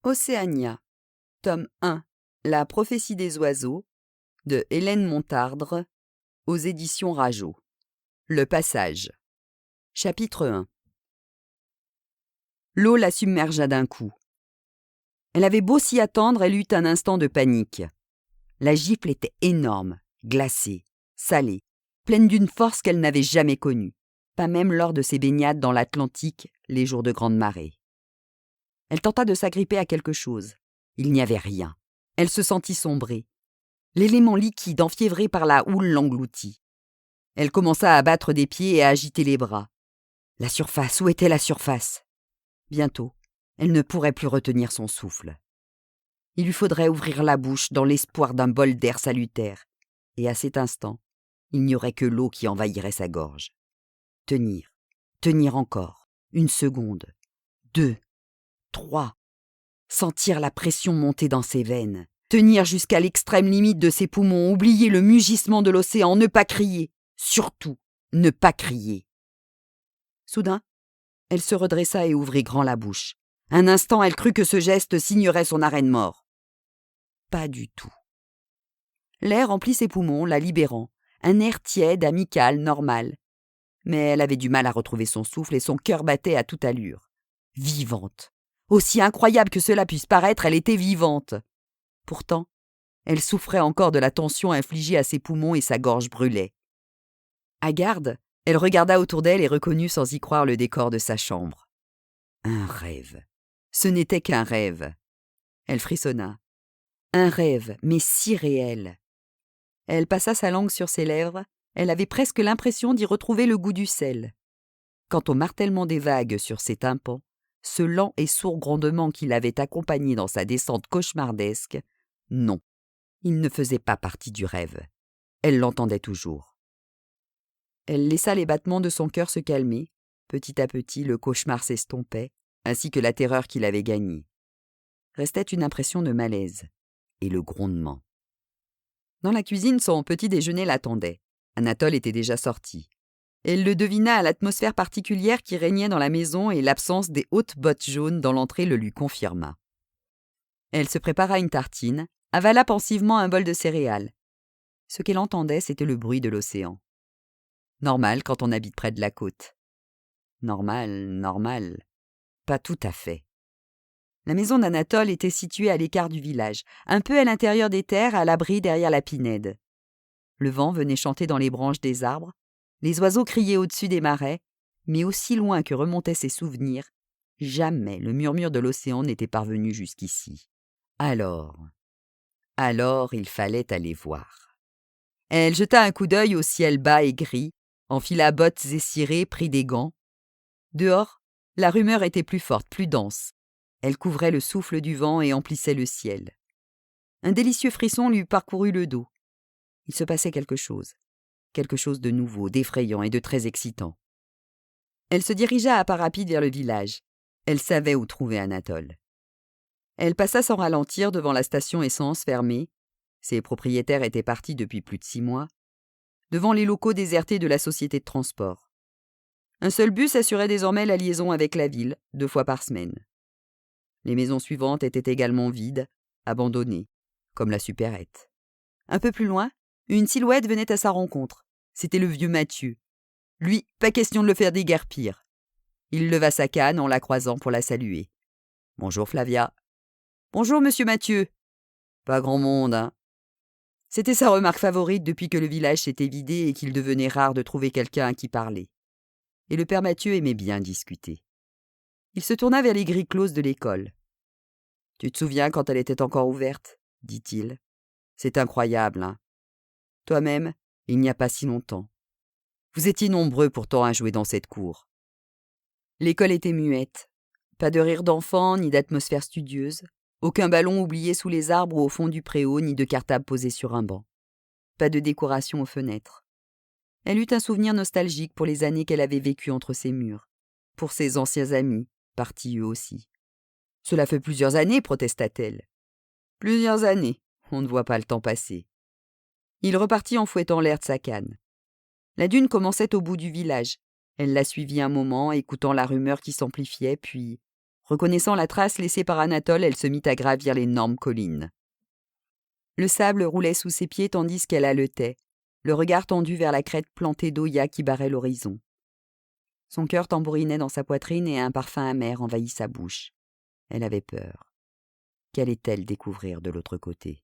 Océania, tome 1, La prophétie des oiseaux, de Hélène Montardre, aux éditions Rageot. Le passage. Chapitre 1. L'eau la submergea d'un coup. Elle avait beau s'y attendre, elle eut un instant de panique. La gifle était énorme, glacée, salée, pleine d'une force qu'elle n'avait jamais connue, pas même lors de ses baignades dans l'Atlantique les jours de grande marée. Elle tenta de s'agripper à quelque chose. Il n'y avait rien. Elle se sentit sombrer. L'élément liquide, enfiévré par la houle, l'engloutit. Elle commença à battre des pieds et à agiter les bras. La surface, où était la surface? Bientôt, elle ne pourrait plus retenir son souffle. Il lui faudrait ouvrir la bouche dans l'espoir d'un bol d'air salutaire. Et à cet instant, il n'y aurait que l'eau qui envahirait sa gorge. Tenir, tenir encore, 1 seconde, 2, 3. Sentir la pression monter dans ses veines. Tenir jusqu'à l'extrême limite de ses poumons, oublier le mugissement de l'océan, ne pas crier. Surtout, ne pas crier. Soudain, elle se redressa et ouvrit grand la bouche. Un instant, elle crut que ce geste signerait son arrêt de mort. Pas du tout. L'air emplit ses poumons, la libérant. Un air tiède, amical, normal. Mais elle avait du mal à retrouver son souffle et son cœur battait à toute allure. Vivante. Aussi incroyable que cela puisse paraître, elle était vivante. Pourtant, elle souffrait encore de la tension infligée à ses poumons et sa gorge brûlait. Hagarde, elle regarda autour d'elle et reconnut sans y croire le décor de sa chambre. Un rêve. Ce n'était qu'un rêve. Elle frissonna. Un rêve, mais si réel. Elle passa sa langue sur ses lèvres, elle avait presque l'impression d'y retrouver le goût du sel. Quant au martèlement des vagues sur ses tympans, ce lent et sourd grondement qui l'avait accompagné dans sa descente cauchemardesque, non, il ne faisait pas partie du rêve. Elle l'entendait toujours. Elle laissa les battements de son cœur se calmer. Petit à petit, le cauchemar s'estompait, ainsi que la terreur qu'il avait gagnée. Restait une impression de malaise, et le grondement. Dans la cuisine, son petit déjeuner l'attendait. Anatole était déjà sorti. Elle le devina à l'atmosphère particulière qui régnait dans la maison et l'absence des hautes bottes jaunes dans l'entrée le lui confirma. Elle se prépara une tartine, avala pensivement un bol de céréales. Ce qu'elle entendait, c'était le bruit de l'océan. Normal quand on habite près de la côte. Normal. Pas tout à fait. La maison d'Anatole était située à l'écart du village, un peu à l'intérieur des terres, à l'abri derrière la pinède. Le vent venait chanter dans les branches des arbres, les oiseaux criaient au-dessus des marais, mais aussi loin que remontaient ses souvenirs, jamais le murmure de l'océan n'était parvenu jusqu'ici. Alors, il fallait aller voir. Elle jeta un coup d'œil au ciel bas et gris, enfila bottes et cirés, prit des gants. Dehors, la rumeur était plus forte, plus dense. Elle couvrait le souffle du vent et emplissait le ciel. Un délicieux frisson lui parcourut le dos. Il se passait quelque chose de nouveau, d'effrayant et de très excitant. Elle se dirigea à pas rapide vers le village. Elle savait où trouver Anatole. Elle passa sans ralentir devant la station essence fermée. Ses propriétaires étaient partis depuis plus de 6 mois. Devant les locaux désertés de la société de transport. Un seul bus assurait désormais la liaison avec la ville, 2 fois par semaine. Les maisons suivantes étaient également vides, abandonnées, comme la supérette. Un peu plus loin, une silhouette venait à sa rencontre. C'était le vieux Mathieu. Lui, pas question de le faire déguerpir. Il leva sa canne en la croisant pour la saluer. « Bonjour Flavia. »« Bonjour monsieur Mathieu. »« Pas grand monde, hein ?» C'était sa remarque favorite depuis que le village s'était vidé et qu'il devenait rare de trouver quelqu'un à qui parler. Et le père Mathieu aimait bien discuter. Il se tourna vers les grilles closes de l'école. « Tu te souviens quand elle était encore ouverte ?» dit-il. « C'est incroyable, hein. Toi-même, il n'y a pas si longtemps. Vous étiez nombreux pourtant à jouer dans cette cour. » L'école était muette. Pas de rire d'enfants, ni d'atmosphère studieuse. Aucun ballon oublié sous les arbres ou au fond du préau, ni de cartable posé sur un banc. Pas de décoration aux fenêtres. Elle eut un souvenir nostalgique pour les années qu'elle avait vécues entre ces murs. Pour ses anciens amis, partis eux aussi. « Cela fait plusieurs années, protesta-t-elle. »« Plusieurs années, on ne voit pas le temps passer. » Il repartit en fouettant l'air de sa canne. La dune commençait au bout du village. Elle la suivit un moment, écoutant la rumeur qui s'amplifiait, puis, Reconnaissant la trace laissée par Anatole, elle se mit à gravir l'énorme colline. Le sable roulait sous ses pieds tandis qu'elle haletait, le regard tendu vers la crête plantée d'Oya qui barrait l'horizon. Son cœur tambourinait dans sa poitrine et un parfum amer envahit sa bouche. Elle avait peur. Qu'allait-elle découvrir de l'autre côté ?